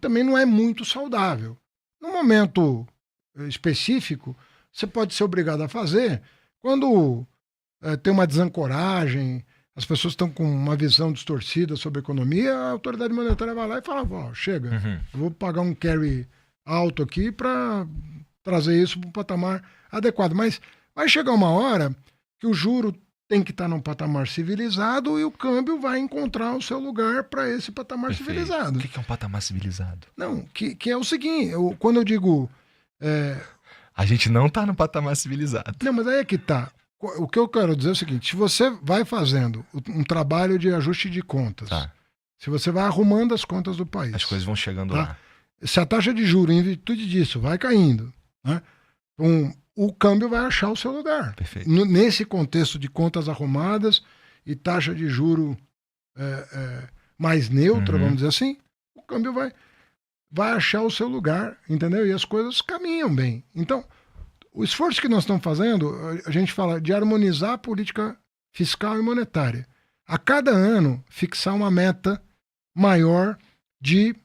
também não é muito saudável. No momento específico, você pode ser obrigado a fazer quando tem uma desancoragem, as pessoas estão com uma visão distorcida sobre a economia, a autoridade monetária vai lá e fala, ó, chega, eu vou pagar um carry alto aqui para trazer isso para um patamar adequado. Mas vai chegar uma hora que o juro tem que estar num patamar civilizado e o câmbio vai encontrar o seu lugar para esse patamar civilizado. O que é um patamar civilizado? Não, que é o seguinte, quando eu digo... A gente não tá no patamar civilizado. Não, mas aí é que tá. O que eu quero dizer é o seguinte, se você vai fazendo um trabalho de ajuste de contas, se você vai arrumando as contas do país... As coisas vão chegando lá. Se a taxa de juros, em virtude disso, vai caindo, né? O câmbio vai achar o seu lugar. Perfeito. Nesse contexto de contas arrumadas e taxa de juro mais neutra, vamos dizer assim, o câmbio vai achar o seu lugar, entendeu? E as coisas caminham bem. Então, o esforço que nós estamos fazendo, a gente fala de harmonizar a política fiscal e monetária. A cada ano, fixar uma meta maior de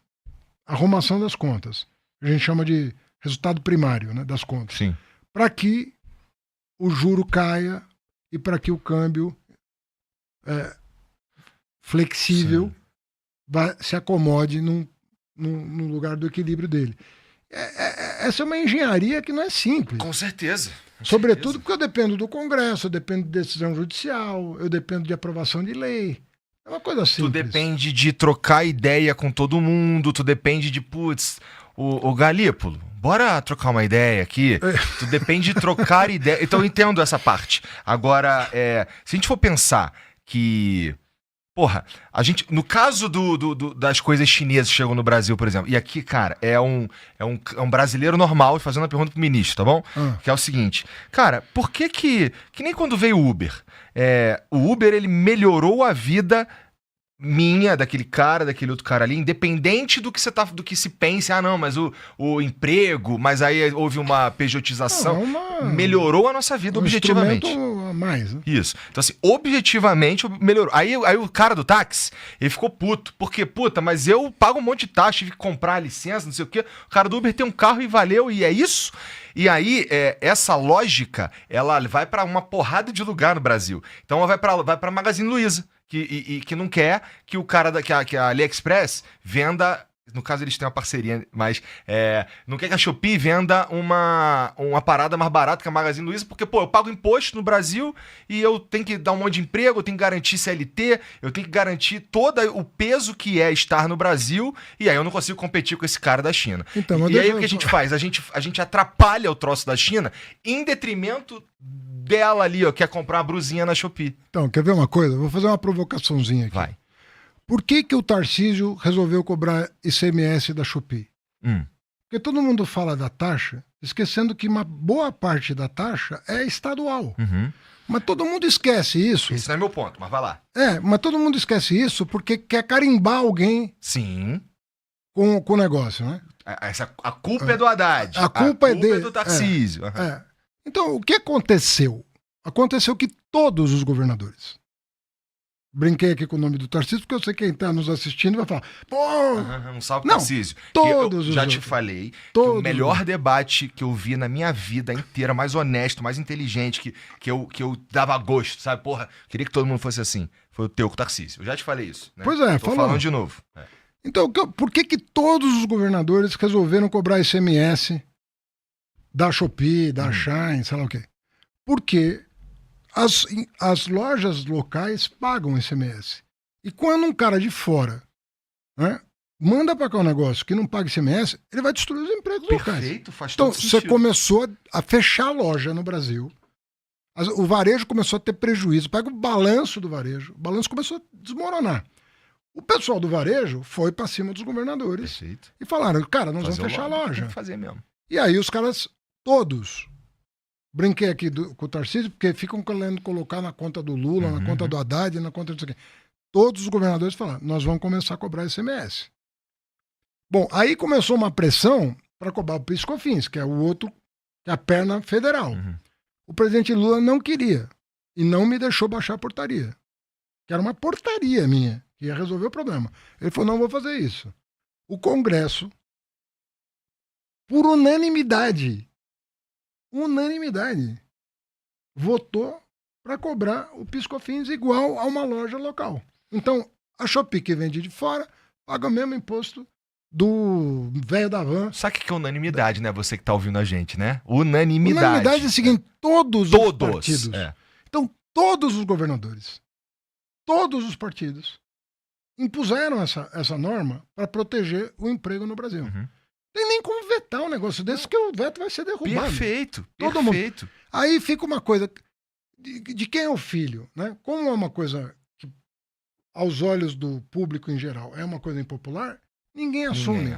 arrumação das contas. A gente chama de resultado primário, né, das contas. Sim. Para que o juro caia e para que o câmbio flexível se acomode no lugar do equilíbrio dele. Essa é uma engenharia que não é simples. Com certeza. Sobretudo porque eu dependo do Congresso, eu dependo de decisão judicial, eu dependo de aprovação de lei. É uma coisa simples. Tu depende de trocar ideia com todo mundo, tu depende de, o Galípolo, bora trocar uma ideia aqui. Tu depende de trocar ideia. Então eu entendo essa parte. Agora, se a gente for pensar que... Porra, a gente, no caso das coisas chinesas que chegam no Brasil, por exemplo, e aqui, cara, é um brasileiro normal fazendo uma pergunta pro ministro, tá bom? Que é o seguinte, cara, por que nem quando veio o Uber, o Uber, ele melhorou a vida minha, daquele cara, daquele outro cara ali, independente do que se pense, não, mas o emprego, mas aí houve uma pejotização, melhorou a nossa vida objetivamente. A mais, né? Isso. Então assim, objetivamente melhorou. Aí o cara do táxi, ele ficou puto, porque, mas eu pago um monte de taxa, tive que comprar a licença, não sei o quê, o cara do Uber tem um carro e valeu, e é isso? E aí, essa lógica, ela vai pra uma porrada de lugar no Brasil. Então ela vai pra Magazine Luiza, que não quer que o cara que a AliExpress venda, no caso eles têm uma parceria, mas não quer que a Shopee venda uma parada mais barata que a Magazine Luiza, porque, eu pago imposto no Brasil e eu tenho que dar um monte de emprego, eu tenho que garantir CLT, eu tenho que garantir todo o peso que é estar no Brasil, e aí eu não consigo competir com esse cara da China. Então, e aí o que a gente faz? A gente atrapalha o troço da China em detrimento dela ali, quer comprar uma brusinha na Shopee. Então, quer ver uma coisa? Vou fazer uma provocaçãozinha aqui. Vai. Por que o Tarcísio resolveu cobrar ICMS da Shopee? Porque todo mundo fala da taxa, esquecendo que uma boa parte da taxa é estadual. Mas todo mundo esquece isso. Esse não é meu ponto, mas vai lá. Mas todo mundo esquece isso porque quer carimbar alguém Sim. com o negócio, né? A culpa é do Haddad. A culpa é do Tarcísio. Então, o que aconteceu? Aconteceu que todos os governadores... Brinquei aqui com o nome do Tarcísio, porque eu sei que quem está nos assistindo vai falar, um salve pro Tarcísio. Todos eu já te falei que o melhor debate que eu vi na minha vida inteira, mais honesto, mais inteligente, que eu dava gosto, sabe? Queria que todo mundo fosse assim. Foi o teu com o Tarcísio. Eu já te falei isso. Né? Pois é, Tô falando de novo. Então, por que todos os governadores resolveram cobrar ICMS da Shopee, da Shine, sei lá o quê? Porque as lojas locais pagam ICMS. E quando um cara de fora, né, manda para cá um negócio que não paga ICMS, ele vai destruir os empregos locais. Perfeito, faz então, todo sentido. Você começou a fechar a loja no Brasil. O varejo começou a ter prejuízo. Pega o balanço do varejo. O balanço começou a desmoronar. O pessoal do varejo foi para cima dos governadores. Perfeito. E falaram, cara, nós vamos fechar a loja. Tem que fazer mesmo. E aí os caras, todos... Brinquei aqui com o Tarcísio, porque ficam querendo colocar na conta do Lula, na conta do Haddad, na conta disso aqui. Todos os governadores falaram, nós vamos começar a cobrar ICMS. Bom, aí começou uma pressão para cobrar o PIS/COFINS, que é o outro, que é a perna federal. O presidente Lula não queria e não me deixou baixar a portaria. Que era uma portaria minha, que ia resolver o problema. Ele falou, não vou fazer isso. o Congresso, por unanimidade, votou para cobrar o PIS/COFINS igual a uma loja local. Então, a Shopee que vende de fora paga o mesmo imposto do velho da van. Sabe o que é unanimidade, né? Você que tá ouvindo a gente, né? Unanimidade. Unanimidade é o seguinte, todos os partidos. Então, todos os governadores, todos os partidos impuseram essa norma para proteger o emprego no Brasil. Não tem nem como vetar um negócio desse, que o veto vai ser derrubado. Perfeito. Mundo. Aí fica uma coisa, de quem é o filho, né? Como é uma coisa que, aos olhos do público em geral, é uma coisa impopular, ninguém assume.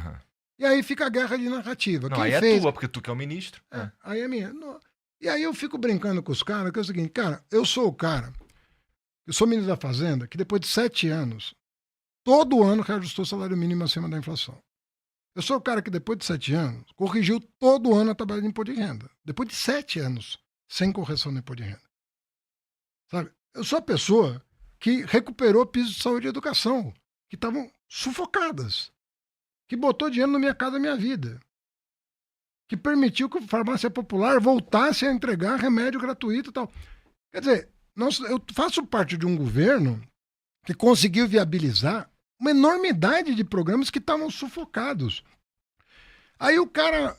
E aí fica a guerra de narrativa. Não, aí é tua, porque tu que é o ministro. Aí é minha. E aí eu fico brincando com os caras, que é o seguinte, cara, eu sou ministro da Fazenda, que depois de 7 anos, todo ano reajustou o salário mínimo acima da inflação. Eu sou o cara que depois de 7 anos, corrigiu todo ano a tabela de imposto de renda. Depois de 7 anos, sem correção do imposto de renda. Sabe? Eu sou a pessoa que recuperou piso de saúde e educação, que estavam sufocadas, que botou dinheiro na minha casa, minha vida, que permitiu que a farmácia popular voltasse a entregar remédio gratuito e tal. Quer dizer, eu faço parte de um governo que conseguiu viabilizar uma enormidade de programas que estavam sufocados. Aí o cara,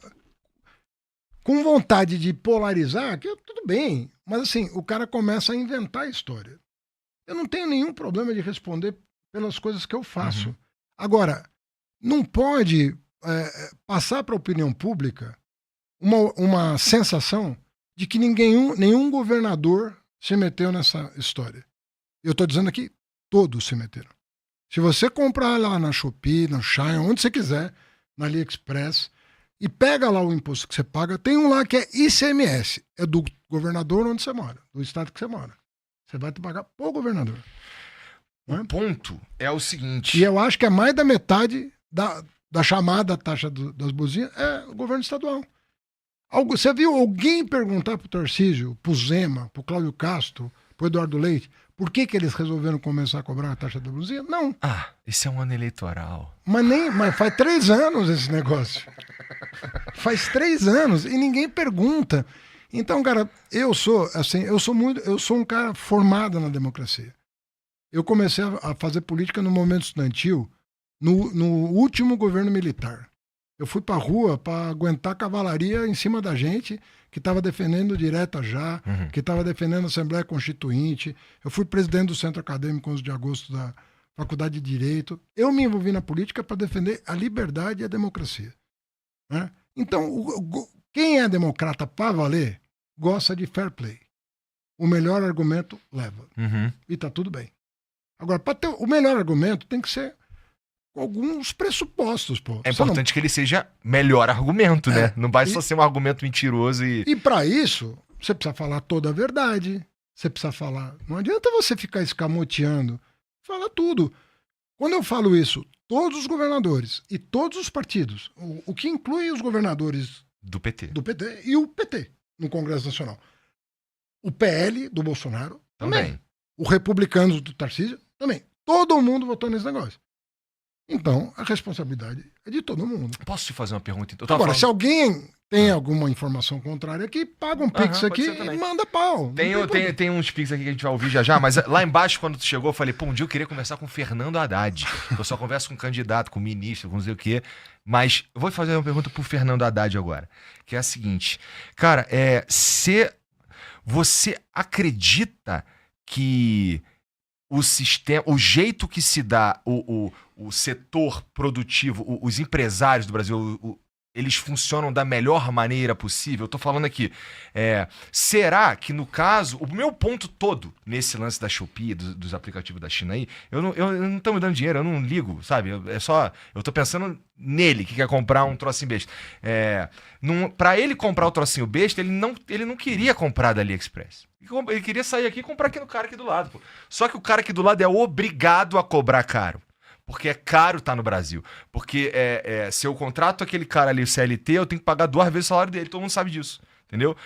com vontade de polarizar, que tudo bem, mas assim, o cara começa a inventar a história. Eu não tenho nenhum problema de responder pelas coisas que eu faço. Agora, não pode passar para a opinião pública uma sensação de que nenhum governador se meteu nessa história. Eu estou dizendo aqui, todos se meteram. Se você comprar lá na Shopee, no Shein, onde você quiser, na AliExpress, e pega lá o imposto que você paga, tem um lá que é ICMS, é do governador onde você mora, do estado que você mora. Você vai te pagar por governador. O ponto é o seguinte... E eu acho que é mais da metade da chamada taxa das buzinas é o governo estadual. Você viu alguém perguntar pro Tarcísio, pro Zema, pro Cláudio Castro, pro Eduardo Leite, por que eles resolveram começar a cobrar a taxa da buzina? Não. Esse é um ano eleitoral. Mas faz 3 anos esse negócio. Faz 3 anos e ninguém pergunta. Então, cara, eu sou um cara formado na democracia. Eu comecei a fazer política no momento estudantil, no último governo militar. Eu fui pra rua para aguentar a cavalaria em cima da gente, que estava defendendo direta já, que estava defendendo a Assembleia Constituinte. Eu fui presidente do Centro Acadêmico 11 de agosto da Faculdade de Direito. Eu me envolvi na política para defender a liberdade e a democracia. Né? Então, quem é democrata para valer, gosta de fair play. O melhor argumento leva. E tá tudo bem. Agora, para ter o melhor argumento, tem que ser alguns pressupostos, pô. É importante que ele seja melhor argumento, né? Não vai só ser um argumento mentiroso e... E para isso, você precisa falar toda a verdade. Você precisa falar... Não adianta você ficar escamoteando. Fala tudo. Quando eu falo isso, todos os governadores e todos os partidos, o que inclui os governadores do PT e o PT no Congresso Nacional. O PL do Bolsonaro também. O Republicanos do Tarcísio também. Todo mundo votou nesse negócio. Então, a responsabilidade é de todo mundo. Posso te fazer uma pergunta? Então? Agora, se alguém tem alguma informação contrária aqui, paga um pix aqui e manda pau. Tem uns pix aqui que a gente vai ouvir já, mas lá embaixo, quando tu chegou, eu falei, um dia eu queria conversar com o Fernando Haddad. Eu só converso com um candidato, com um ministro, com não sei o quê. Mas eu vou fazer uma pergunta pro Fernando Haddad agora, que é a seguinte. Cara, se você acredita que o jeito que se dá o setor produtivo, os empresários do Brasil, eles funcionam da melhor maneira possível? Eu tô falando aqui, será que no caso, o meu ponto todo nesse lance da Shopee, dos aplicativos da China aí, eu não tô me dando dinheiro, eu não ligo, sabe? Eu tô pensando nele, que quer comprar um trocinho besta. Pra ele comprar o trocinho besta, ele não queria comprar da AliExpress. Ele queria sair aqui e comprar aqui no cara aqui do lado, pô. Só que o cara aqui do lado é obrigado a cobrar caro. Porque é caro estar no Brasil. Porque se eu contrato aquele cara ali, o CLT, eu tenho que pagar 2 vezes o salário dele. Todo mundo sabe disso. Entendeu?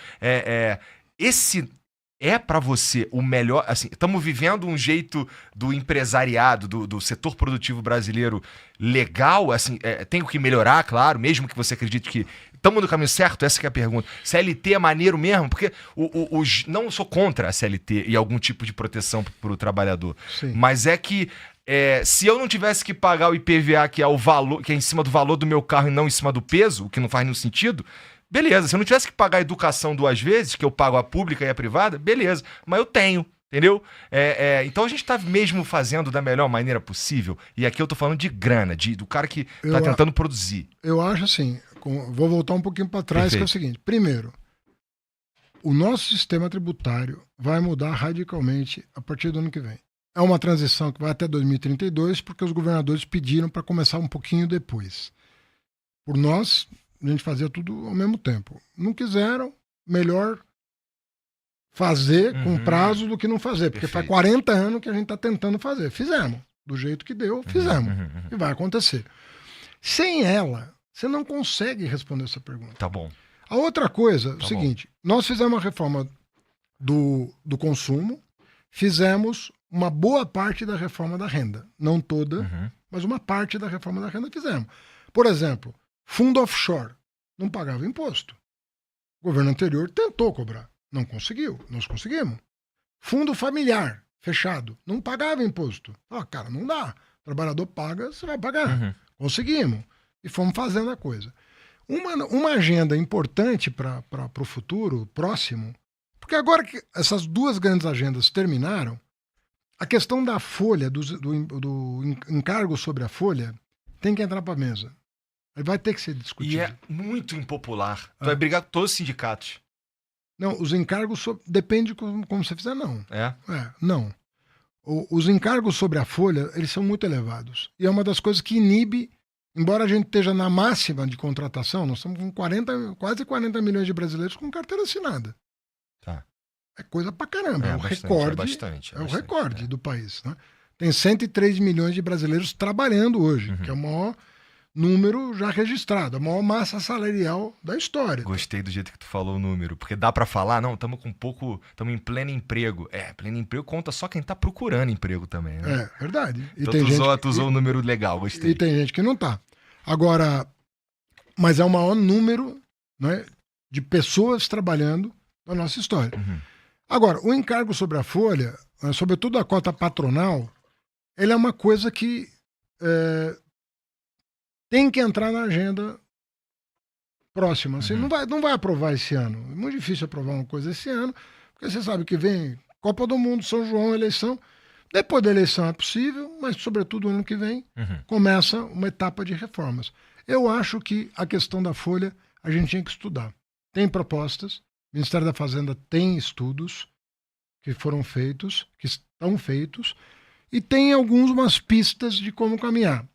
é pra você o melhor, assim, estamos vivendo um jeito do empresariado, do setor produtivo brasileiro legal, assim, tem o que melhorar, claro, mesmo que você acredite que estamos no caminho certo, essa que é a pergunta. CLT é maneiro mesmo, porque não sou contra a CLT e algum tipo de proteção pro trabalhador, Sim. mas é que se eu não tivesse que pagar o IPVA, que é o valor, que é em cima do valor do meu carro e não em cima do peso, o que não faz nenhum sentido, beleza. Se eu não tivesse que pagar a educação 2 vezes, que eu pago a pública e a privada, beleza. Mas eu tenho, entendeu? Então a gente tá mesmo fazendo da melhor maneira possível. E aqui eu tô falando de grana, do cara que tá tentando produzir. Eu acho assim, vou voltar um pouquinho para trás, que é o seguinte. Primeiro, o nosso sistema tributário vai mudar radicalmente a partir do ano que vem. É uma transição que vai até 2032, porque os governadores pediram para começar um pouquinho depois. Por nós, a gente fazia tudo ao mesmo tempo. Não quiseram, melhor fazer com prazo do que não fazer. Porque faz 40 anos que a gente está tentando fazer. Fizemos. Do jeito que deu, fizemos. E vai acontecer. Sem ela, você não consegue responder essa pergunta. Tá bom. A outra coisa, é o seguinte. Nós fizemos uma reforma do consumo, fizemos uma boa parte da reforma da renda. Não toda, mas uma parte da reforma da renda fizemos. Por exemplo, fundo offshore não pagava imposto. O governo anterior tentou cobrar, não conseguiu, nós conseguimos. Fundo familiar fechado, não pagava imposto. Cara, não dá. O trabalhador paga, você vai pagar. Conseguimos. E fomos fazendo a coisa. Uma agenda importante para o futuro próximo, porque agora que essas duas grandes agendas terminaram, a questão da folha, do encargo sobre a folha, tem que entrar para a mesa. Vai ter que ser discutido. E é muito impopular. Tu vai brigar com todos os sindicatos. Não, os encargos... Depende de como você fizer, não. Não. Os encargos sobre a folha, eles são muito elevados. E é uma das coisas que inibe, embora a gente esteja na máxima de contratação, nós estamos com quase 40 milhões de brasileiros com carteira assinada. Tá. É coisa pra caramba. É o bastante, recorde. bastante. É o recorde do país. Né? Tem 103 milhões de brasileiros trabalhando hoje, que é o maior número já registrado, a maior massa salarial da história. Gostei do jeito que tu falou o número, porque dá pra falar, não, estamos em pleno emprego. Pleno emprego conta só quem tá procurando emprego também, né? É, verdade. E então tem tu usou um número legal, gostei. E tem gente que não tá. Agora, mas é o maior número, né, de pessoas trabalhando na nossa história. Agora, o encargo sobre a folha, sobretudo a cota patronal, ele é uma coisa que tem que entrar na agenda próxima. Assim, não vai aprovar esse ano. É muito difícil aprovar uma coisa esse ano, porque você sabe que vem Copa do Mundo, São João, eleição. Depois da eleição é possível, mas sobretudo ano que vem começa uma etapa de reformas. Eu acho que a questão da folha a gente tinha que estudar. Tem propostas, o Ministério da Fazenda tem estudos que foram feitos, que estão feitos, e tem algumas pistas de como caminhar.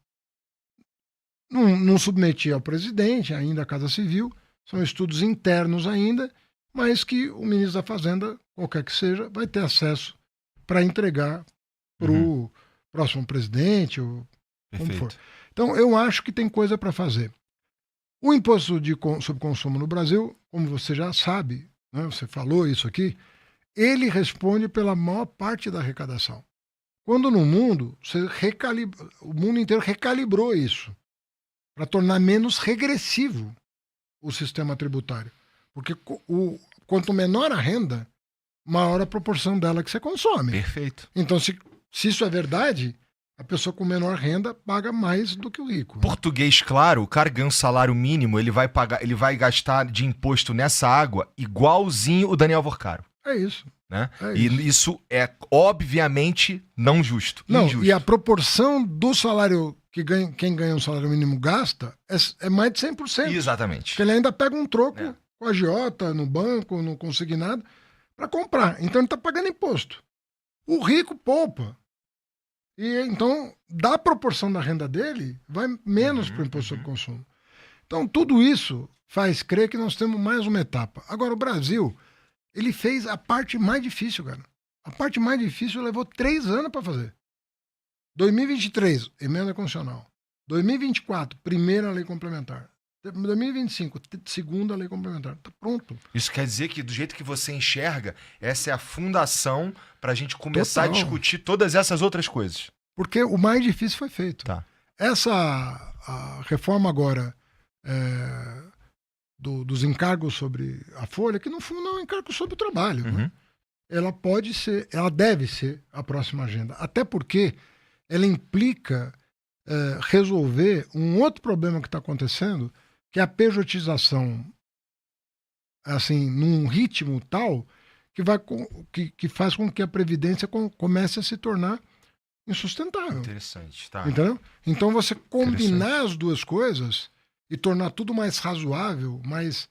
Não submeti ao presidente, ainda à Casa Civil, são estudos internos ainda, mas que o ministro da Fazenda, qualquer que seja, vai ter acesso para entregar para o próximo presidente, ou como for. Então, eu acho que tem coisa para fazer. O imposto sobre consumo no Brasil, como você já sabe, né, você falou isso aqui, ele responde pela maior parte da arrecadação. Quando no mundo, o mundo inteiro recalibrou isso, para tornar menos regressivo o sistema tributário. Porque quanto menor a renda, maior a proporção dela que você consome. Perfeito. Então, se isso é verdade, a pessoa com menor renda paga mais do que o rico. Português, claro, o cara ganha um salário mínimo, ele vai gastar de imposto nessa água igualzinho o Daniel Vorcaro. É isso. Né? E isso é obviamente não justo. Não, injusto. E a proporção do salário que quem ganha um salário mínimo gasta é mais de 100%. Exatamente. Porque ele ainda pega um troco com a agiota, no banco, no consignado, para comprar. Então ele está pagando imposto. O rico poupa. E então, da proporção da renda dele, vai menos para o imposto sobre consumo. Então, tudo isso faz crer que nós temos mais uma etapa. Agora, o Brasil, ele fez a parte mais difícil, cara. A parte mais difícil levou 3 anos para fazer. 2023, emenda constitucional. 2024, primeira lei complementar. 2025, segunda lei complementar. Tá pronto. Isso quer dizer que, do jeito que você enxerga, essa é a fundação para a gente começar a Total. discutir todas essas outras coisas. Porque o mais difícil foi feito. Tá. A reforma agora dos encargos sobre a Folha, que no fundo é um encargo sobre o trabalho, né? Ela deve ser a próxima agenda. Até porque ela implica resolver um outro problema que está acontecendo, que é a pejotização, assim, num ritmo tal que faz com que a Previdência comece a se tornar insustentável. Interessante, tá. Entendeu? Então você combinar as duas coisas e tornar tudo mais razoável, mas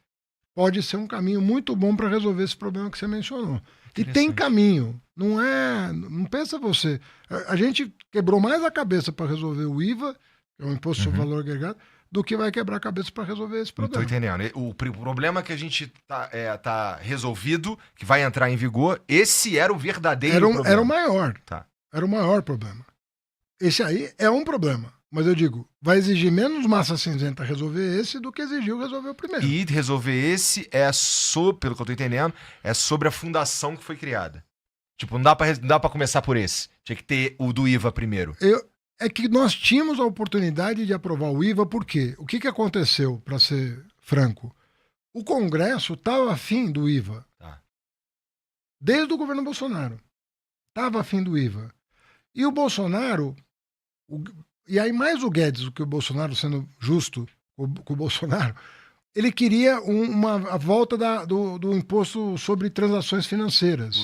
pode ser um caminho muito bom para resolver esse problema que você mencionou. E tem caminho. Não pensa você. A gente quebrou mais a cabeça para resolver o IVA, que é o Imposto sobre Valor Agregado, do que vai quebrar a cabeça para resolver esse problema. Estou entendendo. O problema que a gente tá resolvido, que vai entrar em vigor, esse era o verdadeiro problema. Era o maior. Tá. Era o maior problema. Esse aí é um problema. Mas eu digo, vai exigir menos massa cinzenta resolver esse do que exigiu resolver o primeiro. E resolver esse pelo que eu tô entendendo, é sobre a fundação que foi criada. Tipo, não dá pra começar por esse. Tinha que ter o do IVA primeiro. É que nós tínhamos a oportunidade de aprovar o IVA, por quê? O que aconteceu, para ser franco? O Congresso estava afim do IVA. Tá. Desde o governo Bolsonaro. Estava afim do IVA. E o Bolsonaro... E aí mais o Guedes do que o Bolsonaro, sendo justo com o Bolsonaro, ele queria a volta do imposto sobre transações financeiras.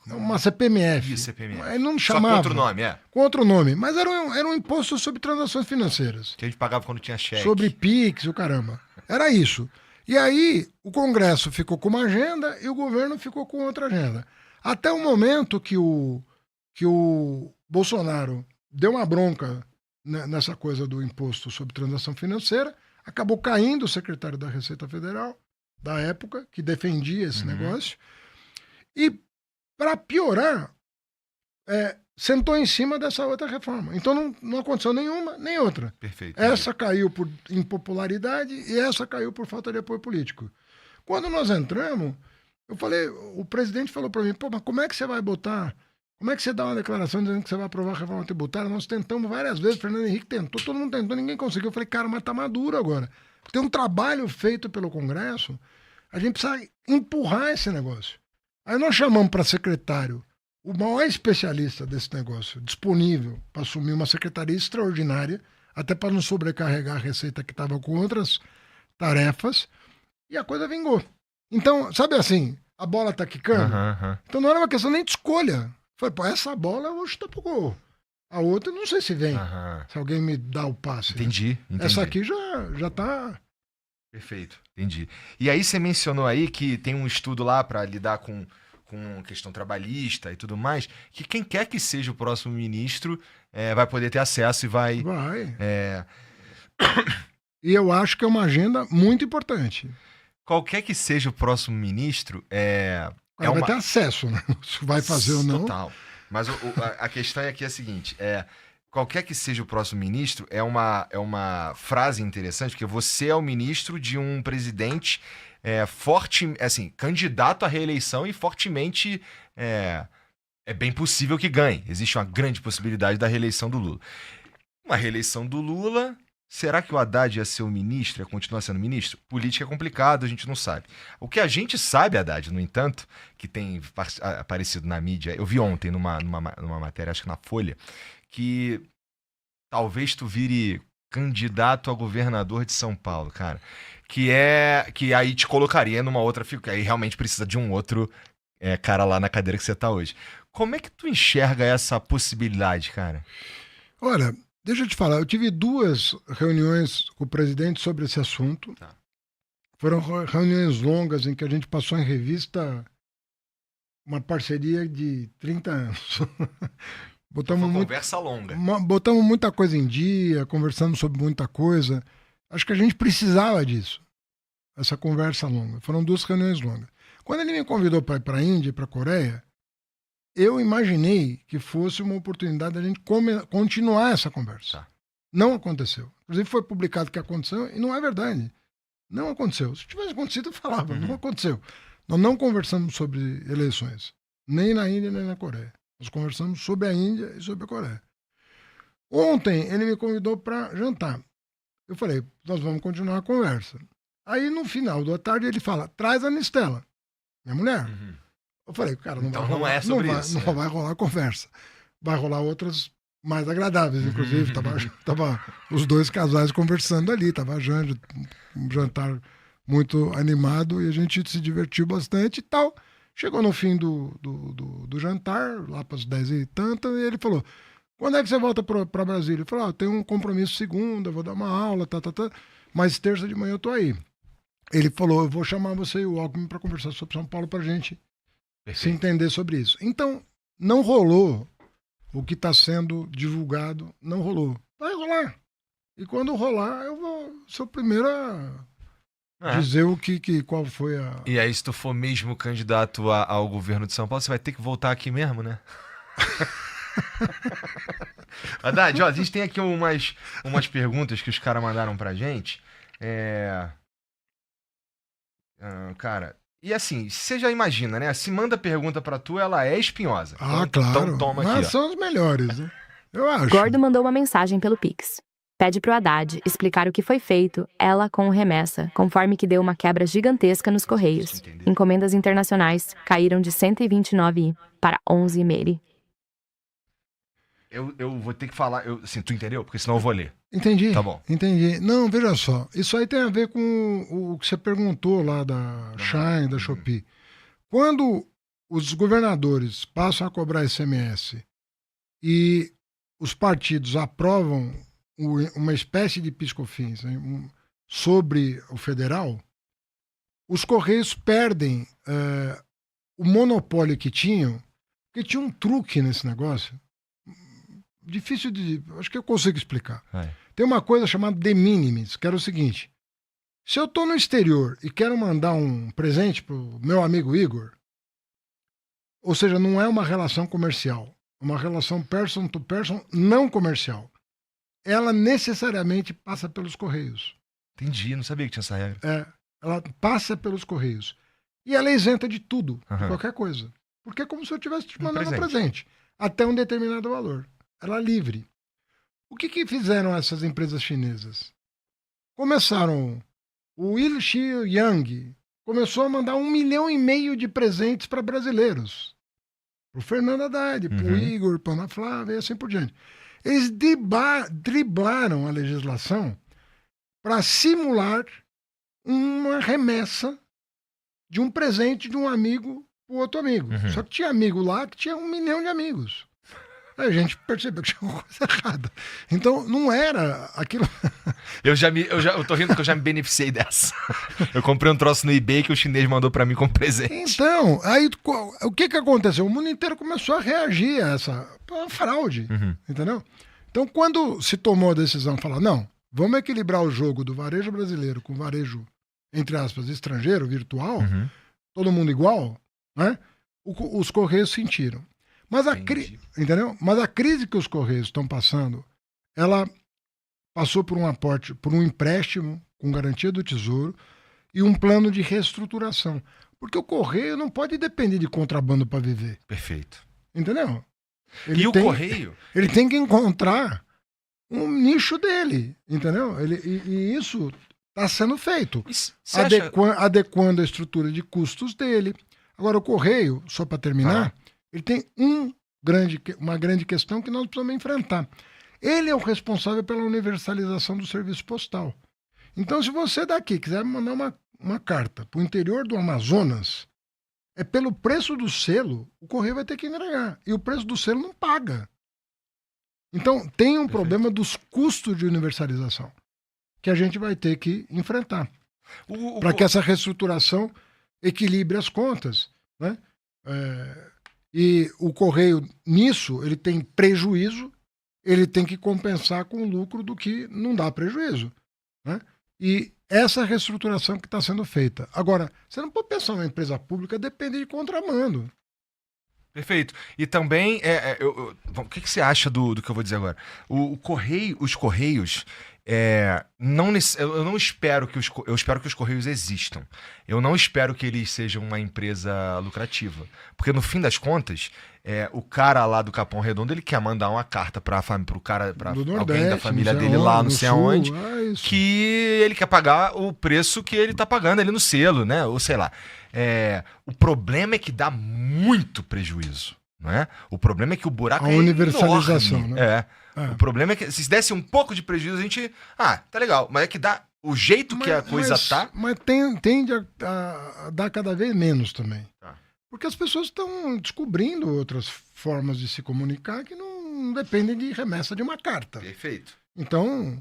Uma CPMF. Isso, CPMF. Ele não chamava. Só com outro nome, Com outro nome. Mas era um imposto sobre transações financeiras. Que a gente pagava quando tinha cheque. Sobre PIX, o caramba. Era isso. E aí o Congresso ficou com uma agenda e o governo ficou com outra agenda. Até o momento que o Bolsonaro deu uma bronca nessa coisa do imposto sobre transação financeira, acabou caindo o secretário da Receita Federal, da época, que defendia esse negócio, e, para piorar, sentou em cima dessa outra reforma. Então não aconteceu nenhuma, nem outra. Perfeito. Essa caiu por impopularidade e essa caiu por falta de apoio político. Quando nós entramos, o presidente falou para mim, mas como é que você vai botar... Como é que você dá uma declaração dizendo que você vai aprovar a reforma tributária? Nós tentamos várias vezes, o Fernando Henrique tentou, todo mundo tentou, ninguém conseguiu. Eu falei, cara, mas tá maduro agora. Tem um trabalho feito pelo Congresso, a gente precisa empurrar esse negócio. Aí nós chamamos para secretário o maior especialista desse negócio, disponível para assumir uma secretaria extraordinária, até para não sobrecarregar a Receita que estava com outras tarefas, e a coisa vingou. Então, sabe assim, a bola tá quicando? Então não era uma questão nem de escolha. Falei, pô, essa bola eu vou chutar pro gol. A outra não sei se vem. Se alguém me dá o passe. Entendi. Essa aqui já tá... Perfeito, entendi. E aí você mencionou aí que tem um estudo lá para lidar com questão trabalhista e tudo mais, que quem quer que seja o próximo ministro vai poder ter acesso e vai... E eu acho que é uma agenda muito importante. Qualquer que seja o próximo ministro, vai ter acesso, né? Se vai fazer ou não. Total. Mas a questão aqui é a seguinte: qualquer que seja o próximo ministro, é uma frase interessante, porque você é o ministro de um presidente forte, assim, candidato à reeleição e fortemente é bem possível que ganhe. Existe uma grande possibilidade da reeleição do Lula. Uma reeleição do Lula. Será que o Haddad ia ser o ministro, ia continuar sendo ministro? Política é complicado, a gente não sabe. O que a gente sabe, Haddad, no entanto, que tem aparecido na mídia, eu vi ontem numa matéria, acho que na Folha, que talvez tu vire candidato a governador de São Paulo, cara. Que aí te colocaria numa outra figura, aí realmente precisa de um outro cara lá na cadeira que você tá hoje. Como é que tu enxerga essa possibilidade, cara? Olha... Deixa eu te falar, eu tive 2 reuniões com o presidente sobre esse assunto. Tá. Foram reuniões longas em que a gente passou em revista uma parceria de 30 anos. Conversa longa. Botamos muita coisa em dia, conversamos sobre muita coisa. Acho que a gente precisava disso, essa conversa longa. Foram 2 reuniões longas. Quando ele me convidou para ir para a Índia e para a Coreia, eu imaginei que fosse uma oportunidade da gente continuar essa conversa. Tá. Não aconteceu. Inclusive foi publicado que aconteceu e não é verdade. Não aconteceu. Se tivesse acontecido, eu falava. Não aconteceu. Nós não conversamos sobre eleições. Nem na Índia, nem na Coreia. Nós conversamos sobre a Índia e sobre a Coreia. Ontem ele me convidou para jantar. Eu falei, nós vamos continuar a conversa. Aí no final da tarde ele fala, traz a Nistela, minha mulher. Eu falei, cara, não Então vai rolar, não é sobre isso. Não vai rolar conversa. Vai rolar outras mais agradáveis, inclusive. Tava os dois casais conversando ali, tava um jantar muito animado e a gente se divertiu bastante e tal. Chegou no fim do jantar, lá para as 10 e tantas, e ele falou, quando é que você volta para Brasília? Eu falei, eu tenho um compromisso segunda, vou dar uma aula, mas terça de manhã eu tô aí. Ele falou, eu vou chamar você e o Alckmin para conversar sobre São Paulo pra gente se entender sobre isso. Então, não rolou o que está sendo divulgado, não rolou. Vai rolar. E quando rolar, eu vou ser o primeiro a dizer qual foi a... E aí, se tu for mesmo candidato ao governo de São Paulo, você vai ter que voltar aqui mesmo, né? Haddad, ó, a gente tem aqui umas perguntas que os caras mandaram pra gente. Cara, e assim, você já imagina, né? Se manda pergunta pra tu, ela é espinhosa. Ah, então, claro. Então toma Mas aqui, são os melhores, né? Eu acho. Gordo mandou uma mensagem pelo Pix. Pede pro Haddad explicar o que foi feito, ela com o remessa, conforme que deu uma quebra gigantesca nos Correios. Encomendas internacionais caíram de 129 para 11 Meri. Eu vou ter que falar, assim, tu entendeu? Porque senão eu vou ler. Entendi. Tá bom. Entendi. Não, veja só. Isso aí tem a ver com o que você perguntou lá da Shine, da Shopee. Quando os governadores passam a cobrar ICMS e os partidos aprovam uma espécie de PIS/COFINS, né, sobre o federal, os Correios perdem o monopólio que tinham, porque tinha um truque nesse negócio. Difícil de... Acho que eu consigo explicar. Tem uma coisa chamada de minimis, que era o seguinte. Se eu estou no exterior e quero mandar um presente pro meu amigo Igor, ou seja, não é uma relação comercial, uma relação person to person não comercial, ela necessariamente passa pelos Correios. Entendi, não sabia que tinha essa regra. Ela passa pelos Correios. E ela é isenta de tudo, de qualquer coisa. Porque é como se eu estivesse te mandando um presente. Até um determinado valor. Ela é livre. O que fizeram essas empresas chinesas? Começaram... O Ilshi Yang começou a mandar 1,5 milhão de presentes para brasileiros. Para o Fernando Haddad, para o Igor, para a Ana Flávia e assim por diante. Eles driblaram a legislação para simular uma remessa de um presente de um amigo para outro amigo. Só que tinha amigo lá que tinha 1 milhão de amigos. Aí a gente percebeu que tinha uma coisa errada. Então, não era aquilo... Eu tô rindo porque eu já me beneficiei dessa. Eu comprei um troço no eBay que o chinês mandou pra mim como presente. Então, aí o que aconteceu? O mundo inteiro começou a reagir a essa fraude, entendeu? Então, quando se tomou a decisão de falar, não, vamos equilibrar o jogo do varejo brasileiro com o varejo, entre aspas, estrangeiro, virtual, todo mundo igual, né? Os Correios sentiram. Mas entendeu? Mas a crise que os Correios estão passando, ela passou por um aporte, por um empréstimo com garantia do Tesouro e um plano de reestruturação. Porque o Correio não pode depender de contrabando para viver. Perfeito. Entendeu? Correio? Ele tem que encontrar um nicho dele, entendeu? E isso está sendo feito. Adequando a estrutura de custos dele. Agora, o Correio, só para terminar... Ele tem uma grande questão que nós precisamos enfrentar. Ele é o responsável pela universalização do serviço postal. Então, se você daqui quiser mandar uma carta para o interior do Amazonas, pelo preço do selo, o Correio vai ter que entregar. E o preço do selo não paga. Então, tem um problema dos custos de universalização que a gente vai ter que enfrentar. Para que essa reestruturação equilibre as contas, né? E o Correio, nisso, ele tem prejuízo, ele tem que compensar com o lucro do que não dá prejuízo, né? E essa reestruturação que está sendo feita. Agora, você não pode pensar numa empresa pública depender de contrabando. Perfeito. E também, o que você acha do que eu vou dizer agora? Os Correios, eu não espero que eu espero que os Correios existam. Eu não espero que eles sejam uma empresa lucrativa. Porque no fim das contas, o cara lá do Capão Redondo, ele quer mandar uma carta para alguém da família dele lá, não sei aonde, que ele quer pagar o preço que ele tá pagando ali no selo, né? Ou sei lá. O problema é que dá muito prejuízo, não é? O problema é que o buraco a universalização, enorme. Né? O problema é que se desse um pouco de prejuízo, a gente... tá legal. Mas é que dá... O jeito que a coisa tá... Mas tende a dar cada vez menos também. Tá. Porque as pessoas estão descobrindo outras formas de se comunicar que não dependem de remessa de uma carta. Perfeito. Então,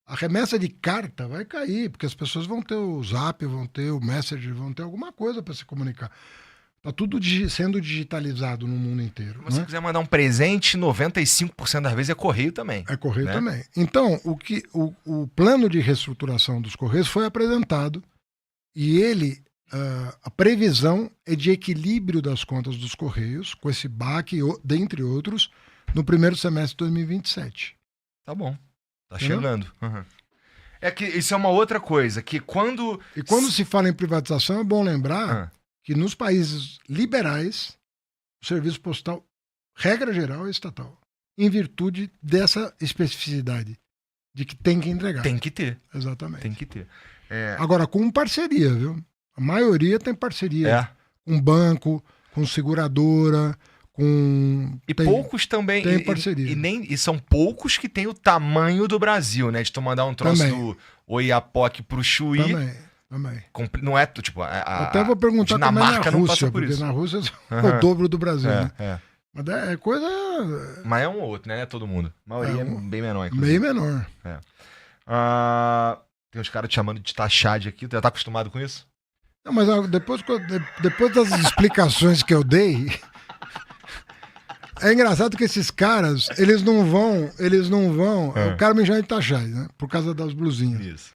a remessa de carta vai cair, porque as pessoas vão ter o Zap, vão ter o Messenger, vão ter alguma coisa para se comunicar. Está tudo sendo digitalizado no mundo inteiro. Se você quiser mandar um presente, 95% das vezes é correio também. É correio também. Então, o plano de reestruturação dos Correios foi apresentado e a previsão é de equilíbrio das contas dos Correios, com esse baque, dentre outros, no primeiro semestre de 2027. Tá bom. Tá chegando. Uhum. É que isso é uma outra coisa, que quando... E quando se fala em privatização, é bom lembrar... que nos países liberais, o serviço postal, regra geral, é estatal. Em virtude dessa especificidade de que tem que entregar. Tem que ter. Exatamente. Tem que ter. Agora, com parceria, viu? A maioria tem parceria. Com banco, com seguradora, com... E poucos também... Tem parceria. E são poucos que têm o tamanho do Brasil, né? De tu mandar um troço do Oiapoque pro Chuí... Também. Não é, tipo... Até vou perguntar Dinamarca também na não passa Rússia, por porque isso. na Rússia é o dobro do Brasil, né? Mas é coisa... Mas é um ou outro, né? Não é todo mundo. A maioria é bem menor, inclusive. Bem menor. Tem uns caras te chamando de taxade aqui. Tu já tá acostumado com isso? Não, mas depois das explicações que eu dei... É engraçado que esses caras, eles não vão... O cara me chama de taxade, né? Por causa das blusinhas. Isso.